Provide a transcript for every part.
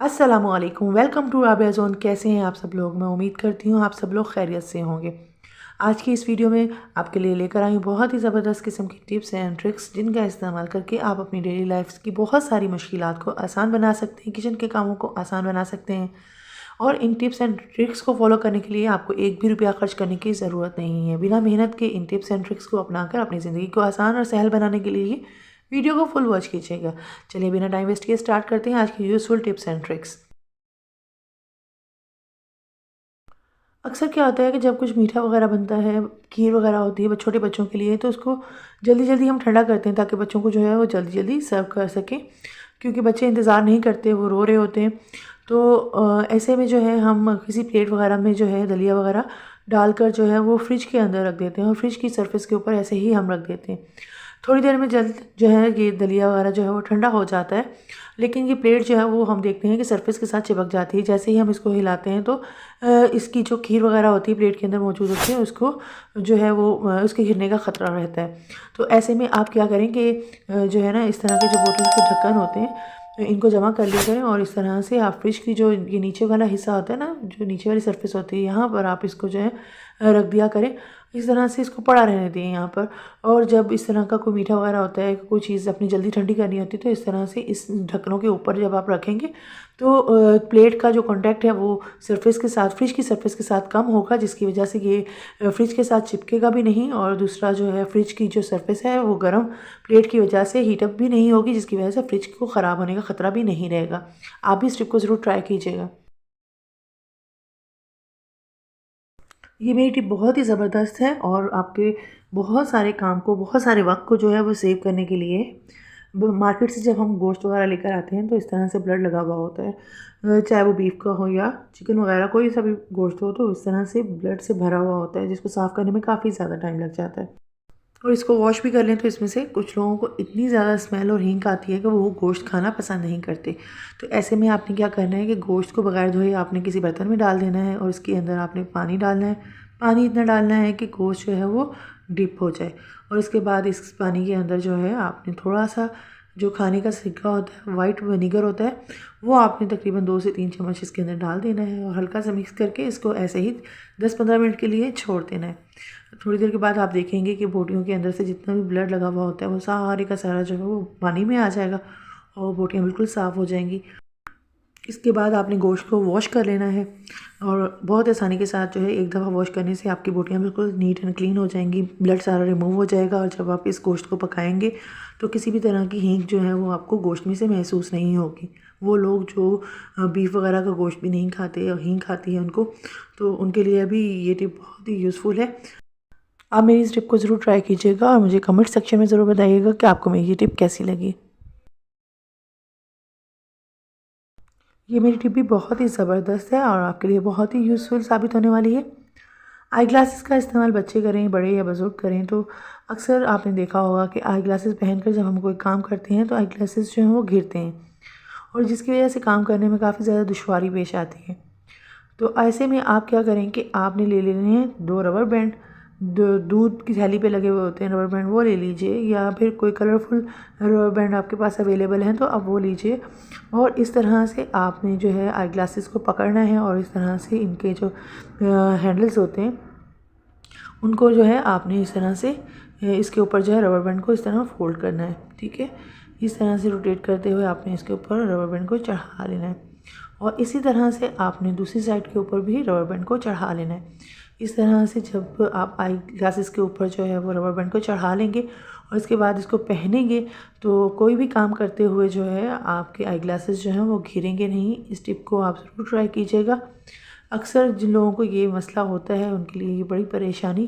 अस्सलामुअलैकुम, welcome to Rabia zone. कैसे हैं आप सब लोग? मैं उम्मीद करती हूँ आप सब लोग खैरियत से होंगे। आज की इस वीडियो में आपके लिए लेकर आई हूँ बहुत ही ज़बरदस्त किस्म की टिप्स एंड ट्रिक्स, जिनका इस्तेमाल करके आप अपनी डेली लाइफ की बहुत सारी मुश्किलात को आसान बना सकते हैं, किचन के कामों को आसान बना सकते हैं। और इन टिप्स एंड ट्रिक्स को फॉलो करने के लिए आपको एक भी रुपया खर्च करने की ज़रूरत नहीं है। बिना मेहनत के इन टिप्स एंड ट्रिक्स को अपनाकर अपनी ज़िंदगी को आसान और सहल बनाने के लिए वीडियो को फुल वॉच कीजिएगा। चलिए बिना टाइम वेस्ट किए स्टार्ट करते हैं आज की यूज़फुल टिप्स एंड ट्रिक्स। अक्सर क्या होता है कि जब कुछ मीठा वगैरह बनता है, खीर वगैरह होती है छोटे बच्चों के लिए, तो उसको जल्दी-जल्दी हम ठंडा करते हैं ताकि बच्चों को जो है वो जल्दी-जल्दी सर्व कर सकें, क्योंकि बच्चे इंतज़ार नहीं करते, वो रो रहे होते हैं। तो ऐसे में जो है हम किसी प्लेट वगैरह में जो है दलिया वगैरह डालकर जो है वो फ्रिज के अंदर रख देते हैं और फ्रिज की सरफेस के ऊपर ऐसे ही हम रख देते हैं। थोड़ी देर में जल्द जो है ये दलिया वगैरह जो है वो ठंडा हो जाता है, लेकिन ये प्लेट जो है वो हम देखते हैं कि सरफेस के साथ चिपक जाती है। जैसे ही हम इसको हिलाते हैं तो इसकी जो खीर वगैरह होती है प्लेट के अंदर मौजूद होती है, उसको जो है वो उसके गिरने का ख़तरा रहता है। तो ऐसे में आप क्या करें कि जो है ना, इस तरह के जो बोतल के ढक्कन होते हैं, इनको जमा कर लिया करें और इस तरह से आप फ्रिज की जो ये नीचे वाला हिस्सा होता है ना, जो नीचे वाली सरफेस होती है, यहाँ पर आप इसको जो है रख दिया करें। इस तरह से इसको पड़ा रहने दें यहाँ पर। और जब इस तरह का कोई मीठा वगैरह होता है, कोई चीज़ अपनी जल्दी ठंडी करनी होती है, तो इस तरह से इस ढक्कनों के ऊपर जब आप रखेंगे तो प्लेट का जो कांटेक्ट है वो सरफेस के साथ, फ्रिज की सरफेस के साथ कम होगा, जिसकी वजह से ये फ्रिज के साथ चिपकेगा भी नहीं। और दूसरा जो है, फ्रिज की जो सरफेस है वो गर्म प्लेट की वजह से हीटअप भी नहीं होगी, जिसकी वजह से फ्रिज को ख़राब होने का ख़तरा भी नहीं रहेगा। आप भी इस टिप को ज़रूर ट्राई कीजिएगा। ये मेरी टिप बहुत ही ज़बरदस्त है और आपके बहुत सारे काम को, बहुत सारे वक्त को जो है वो सेव करने के लिए। मार्केट से जब हम गोश्त वगैरह लेकर आते हैं तो इस तरह से ब्लड लगा हुआ होता है, चाहे वो बीफ का हो या चिकन वगैरह, कोई सा भी गोश्त हो, तो इस तरह से ब्लड से भरा हुआ होता है, जिसको साफ़ करने में काफ़ी ज़्यादा टाइम लग जाता है। और इसको वॉश भी कर लें तो इसमें से कुछ लोगों को इतनी ज़्यादा स्मेल और हींग आती है कि वो गोश्त खाना पसंद नहीं करते। तो ऐसे में आपने क्या करना है कि गोश्त को बगैर धोए आपने किसी बर्तन में डाल देना है और इसके अंदर आपने पानी डालना है। पानी इतना डालना है कि गोश्त जो है वो डिप हो जाए। और इसके बाद इस पानी के अंदर जो है आपने थोड़ा-सा जो खाने का सिरका होता है, वाइट विनेगर होता है, वो आपने तकरीबन 2 से 3 चम्मच इसके अंदर डाल देना है और हल्का सा मिक्स करके इसको ऐसे ही 10-15 मिनट के लिए छोड़ देना है। थोड़ी देर के बाद आप देखेंगे कि बोटियों के अंदर से जितना भी ब्लड लगा हुआ होता है वो सारे का सारा जो है वो पानी में आ जाएगा और बोटियाँ बिल्कुल साफ़ हो जाएंगी। इसके बाद आपने गोश्त को वॉश कर लेना है और बहुत आसानी के साथ जो है एक दफ़ा वॉश करने से आपकी बोटियाँ बिल्कुल नीट एंड क्लीन हो जाएंगी, ब्लड सारा रिमूव हो जाएगा। और जब आप इस गोश्त को पकाएंगे तो किसी भी तरह की हींग जो है वो आपको गोश्त में से महसूस नहीं होगी। वो लोग जो बीफ वगैरह का गोश्त भी नहीं खाते और हींग खाती है उनको, तो उनके लिए भी ये टिप बहुत ही यूज़फुल है। आप मेरी इस टिप को ज़रूर ट्राई कीजिएगा और मुझे कमेंट सेक्शन में ज़रूर बताइएगा कि आपको मेरी ये टिप कैसी लगी। ये मेरी टिप भी बहुत ही ज़बरदस्त है और आपके लिए बहुत ही यूज़फुल साबित होने वाली है। आई ग्लासेस का इस्तेमाल बच्चे करें, बड़े या बुज़ुर्ग करें, तो अक्सर आपने देखा होगा कि आई ग्लासेस पहनकर जब हम कोई काम करते हैं तो आई ग्लासेस जो हैं वो गिरते हैं और जिसकी वजह से काम करने में काफ़ी ज़्यादा दुश्वारी पेश आती है। तो ऐसे में आप क्या करें कि आपने ले लेने हैं 2 रबर बैंड, दूध की थैली पे लगे हुए होते हैं रबर बैंड, वो ले लीजिए, या फिर कोई कलरफुल रबर बैंड आपके पास अवेलेबल हैं तो आप वो लीजिए। और इस तरह से आपने जो है आई ग्लासेस को पकड़ना है और इस तरह से इनके जो हैंडल्स होते हैं उनको जो है आपने इस तरह से इसके ऊपर जो है रबर बैंड को इस तरह फोल्ड करना है, ठीक है। इस तरह से रोटेट करते हुए आपने इसके ऊपर रबर बैंड को चढ़ा लेना है और इसी तरह से आपने दूसरी साइड के ऊपर भी रबर बैंड को चढ़ा लेना है। इस तरह से जब आप आई ग्लासेस के ऊपर जो है वो रबर बैंड को चढ़ा लेंगे और इसके बाद इसको पहनेंगे तो कोई भी काम करते हुए जो है आपके आई ग्लासेस जो हैं वो घिरेंगे नहीं। इस टिप को आप ज़रूर ट्राई कीजिएगा। अक्सर जिन लोगों को ये मसला होता है उनके लिए ये बड़ी परेशानी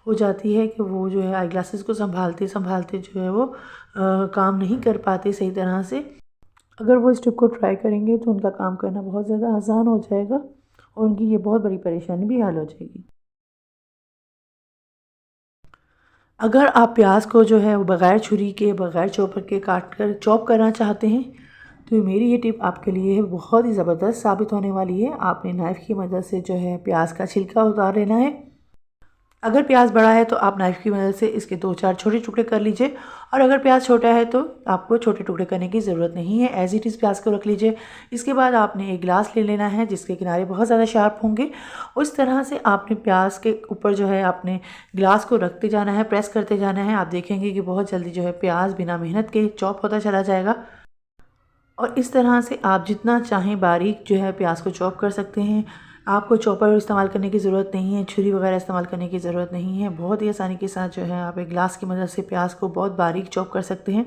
हो जाती है कि वो जो है आई ग्लासेस को संभालते संभालते जो है वो काम नहीं कर पाते सही तरह से। अगर वो इस टिप को ट्राई करेंगे तो उनका काम करना बहुत ज़्यादा आसान हो जाएगा और उनकी ये बहुत बड़ी परेशानी भी हल हो जाएगी। अगर आप प्याज को जो है वो बग़ैर छुरी के, बग़ैर चॉपर के काट कर चॉप करना चाहते हैं तो मेरी ये टिप आपके लिए बहुत ही ज़बरदस्त साबित होने वाली है। आपने नाइफ़ की मदद से जो है प्याज का छिलका उतार लेना है अगर प्याज बड़ा है तो आप नाइफ़ की मदद से इसके 2-4 छोटे टुकड़े कर लीजिए, और अगर प्याज छोटा है तो आपको छोटे टुकड़े करने की ज़रूरत नहीं है, एज़ इट इज़ प्याज को रख लीजिए। इसके बाद आपने एक गिलास ले लेना है जिसके किनारे बहुत ज़्यादा शार्प होंगे। उस तरह से आपने प्याज के ऊपर जो है आपने गिलास को रखते जाना है, प्रेस करते जाना है। आप देखेंगे कि बहुत जल्दी जो है प्याज बिना मेहनत के चॉप होता चला जाएगा। और इस तरह से आप जितना चाहें बारीक जो है प्याज को चॉप कर सकते हैं। आपको चॉपर इस्तेमाल करने की ज़रूरत नहीं है, छुरी वगैरह इस्तेमाल करने की ज़रूरत नहीं है। बहुत ही आसानी के साथ जो है आप एक ग्लास की मदद से प्याज को बहुत बारीक चॉप कर सकते हैं,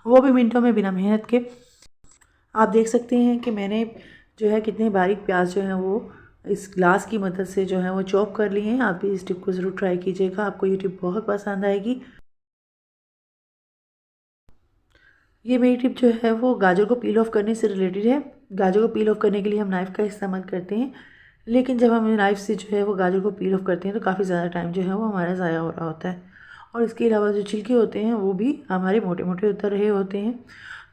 वो भी मिनटों में बिना मेहनत के। आप देख सकते हैं कि मैंने जो है कितने बारीक प्याज जो हैं वो इस ग्लास की मदद से जो है वो चॉप कर लिए हैं। आप भी इस टिप को ज़रूर ट्राई कीजिएगा, आपको ये टिप बहुत पसंद आएगी। ये मेरी टिप जो है वो गाजर को पील ऑफ करने से रिलेटेड है। गाजर को पील ऑफ करने के लिए हम नाइफ़ का इस्तेमाल करते हैं, लेकिन जब हम नाइफ़ से जो है वो गाजर को पील ऑफ करते हैं तो काफ़ी ज़्यादा टाइम जो है वो हमारा ज़ाया हो रहा होता है, और इसके अलावा जो छिलके होते हैं वो भी हमारे मोटे मोटे उतर रहे होते हैं।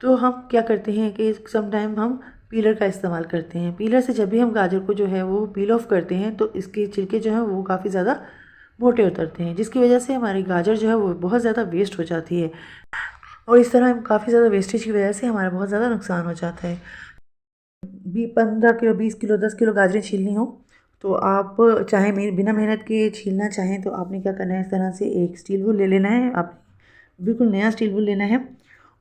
तो हम क्या करते हैं कि सम टाइम हम पीलर का इस्तेमाल करते हैं। पीलर से जब भी हम गाजर को जो है वो पील ऑफ करते हैं तो इसके छिलके जो हैं वो काफ़ी ज़्यादा मोटे उतरते हैं, जिसकी वजह से हमारी गाजर जो है वो बहुत ज़्यादा वेस्ट हो जाती है, और इस तरह काफ़ी ज़्यादा वेस्टेज की वजह से हमारा बहुत ज़्यादा नुकसान हो जाता है। 15 किलो, 20 किलो, 10 किलो गाजरें छीलनी हो तो आप चाहे बिना मेहनत के छीलना चाहें तो आपने क्या करना है, इस तरह से एक स्टील वूल ले लेना है। आप बिल्कुल नया स्टील वूल लेना है,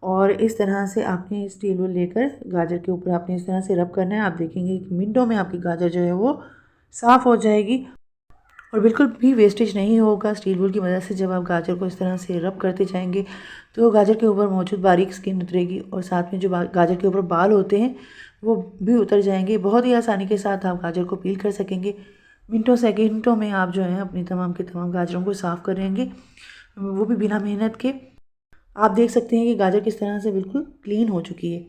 और इस तरह से आपने स्टील वूल लेकर गाजर के ऊपर आपने इस तरह से रब करना है। आप देखेंगे कि मिनटों में आपकी गाजर जो है वो साफ़ हो जाएगी, और बिल्कुल भी वेस्टेज नहीं होगा। स्टील वूल की मदद से जब आप गाजर को इस तरह से रब करते जाएंगे तो गाजर के ऊपर मौजूद बारीक स्किन उतरेगी, और साथ में जो गाजर के ऊपर बाल होते हैं वो भी उतर जाएंगे। बहुत ही आसानी के साथ आप गाजर को पील कर सकेंगे। मिनटों सेकेंडों में आप जो है अपनी तमाम के तमाम गाजरों को साफ़ करेंगे, वो भी बिना मेहनत के। आप देख सकते हैं कि गाजर किस तरह से बिल्कुल क्लीन हो चुकी है।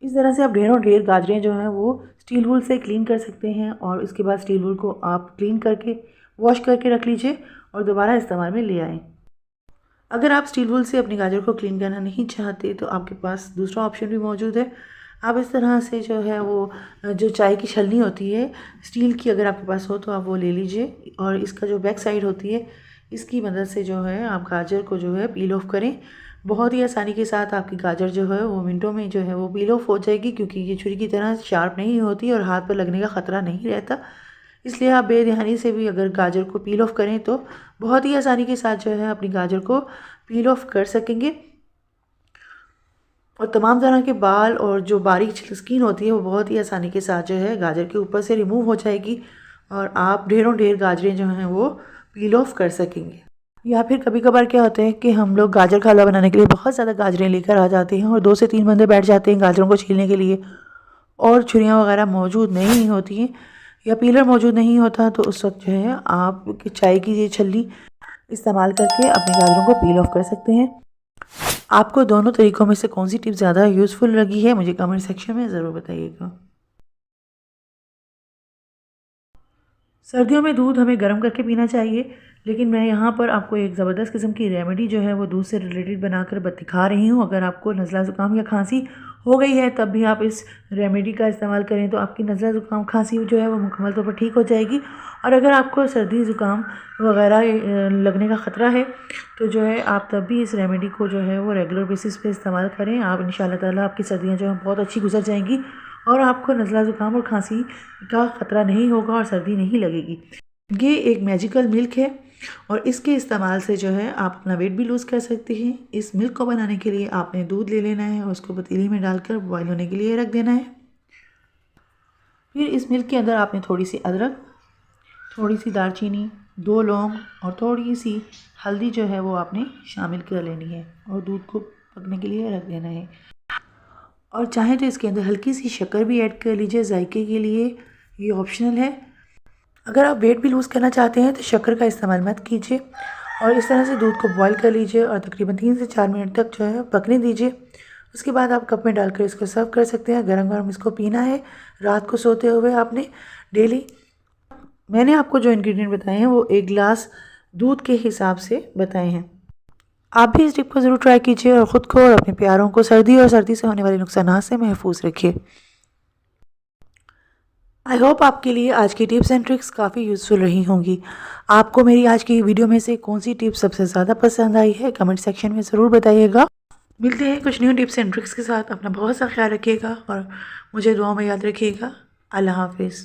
इस तरह से आप ढेरों ढेर गाजरें जो हैं वो स्टील वूल से क्लीन कर सकते हैं, और उसके बाद स्टील वूल को आप क्लीन करके वॉश करके रख लीजिए और दोबारा इस्तेमाल में ले आएँ। अगर आप स्टील वूल से अपनी गाजर को क्लीन करना नहीं चाहते तो आपके पास दूसरा ऑप्शन भी मौजूद है। आप इस तरह से जो है वो जो चाय की छलनी होती है स्टील की, अगर आपके पास हो तो आप वो ले लीजिए, और इसका जो बैक साइड होती है इसकी मदद से जो है आप गाजर को जो है पील ऑफ करें। बहुत ही आसानी के साथ आपकी गाजर जो है वो मिनटों में जो है वो पील ऑफ हो जाएगी, क्योंकि ये छुरी की तरह शार्प नहीं होती और हाथ पर लगने का ख़तरा नहीं रहता। इसलिए आप बेध्यानी से भी अगर गाजर को पील ऑफ करें तो बहुत ही आसानी के साथ जो है अपनी गाजर को पील ऑफ कर सकेंगे, और तमाम तरह के बाल और जो बारीक स्किन होती है वो बहुत ही आसानी के साथ जो है गाजर के ऊपर से रिमूव हो जाएगी, और आप ढेरों ढेर गाजरें जो हैं वो पील ऑफ कर सकेंगे। या फिर कभी कभार क्या होता है कि हम लोग गाजर का हलवा बनाने के लिए बहुत ज़्यादा गाजरें लेकर आ जाते हैं, और 2 से 3 बंदे बैठ जाते हैं गाजरों को छीलने के लिए, और छुरियाँ वगैरह मौजूद नहीं होती हैं या पीलर मौजूद नहीं होता, तो उस वक्त जो है आप चाय की ये छल्ली इस्तेमाल करके अपने गाजरों को पील ऑफ कर सकते हैं। आपको दोनों तरीक़ों में से कौन सी टिप ज़्यादा यूज़फुल लगी है मुझे कमेंट सेक्शन में ज़रूर बताइएगा। सर्दियों में दूध हमें गर्म करके पीना चाहिए, लेकिन मैं यहाँ पर आपको एक ज़बरदस्त किस्म की रेमेडी जो है वो दूध से रिलेटेड बनाकर दिखा रही हूँ। अगर आपको नज़ला ज़ुकाम या खांसी हो गई है तब भी आप इस रेमेडी का इस्तेमाल करें तो आपकी नज़ला ज़ुकाम खांसी जो है वो मुकम्मल तौर पर ठीक हो जाएगी। और अगर आपको सर्दी ज़ुकाम वगैरह लगने का ख़तरा है तो जो है आप तब भी इस रेमेडी को जो है वो रेगुलर बेसिस पे इस्तेमाल करें। आप इंशाल्लाह ताला आपकी सर्दियाँ जो हैं बहुत अच्छी गुजर जाएंगी, और आपको नज़ला ज़ुकाम और खांसी का ख़तरा नहीं होगा और सर्दी नहीं लगेगी। ये एक मैजिकल मिल्क है, और इसके इस्तेमाल से जो है आप अपना वेट भी लूज़ कर सकते हैं। इस मिल्क को बनाने के लिए आपने दूध ले लेना है और उसको पतीली में डालकर बॉयल होने के लिए रख देना है। फिर इस मिल्क के अंदर आपने थोड़ी सी अदरक, थोड़ी सी दालचीनी, 2 लौंग और थोड़ी सी हल्दी जो है वो आपने शामिल कर लेनी है, और दूध को पकने के लिए रख देना है। और चाहें तो इसके अंदर हल्की सी शक्कर भी ऐड कर लीजिए जायके के लिए, ये ऑप्शनल है। अगर आप वेट भी लूज़ करना चाहते हैं तो शक्कर का इस्तेमाल मत कीजिए, और इस तरह से दूध को बॉईल कर लीजिए और तकरीबन 3 से 4 मिनट तक जो है पकने दीजिए। उसके बाद आप कप में डालकर इसको सर्व कर सकते हैं। गरम गरम इसको पीना है रात को सोते हुए आपने डेली। मैंने आपको जो इंग्रेडिएंट बताए हैं वो 1 गिलास दूध के हिसाब से बताए हैं। आप भी इस टिप को ज़रूर ट्राई कीजिए और ख़ुद को और अपने प्यारों को सर्दी और सर्दी से होने वाले नुकसानात से महफूज रखिए। आई होप आपके लिए आज की टिप्स एंड ट्रिक्स काफ़ी यूज़फुल रही होंगी। आपको मेरी आज की वीडियो में से कौन सी टिप्स सबसे ज़्यादा पसंद आई है कमेंट सेक्शन में ज़रूर बताइएगा। मिलते हैं कुछ न्यू टिप्स एंड ट्रिक्स के साथ। अपना बहुत सा ख्याल रखिएगा और मुझे दुआ में याद रखिएगा। अल्लाह हाफिज़।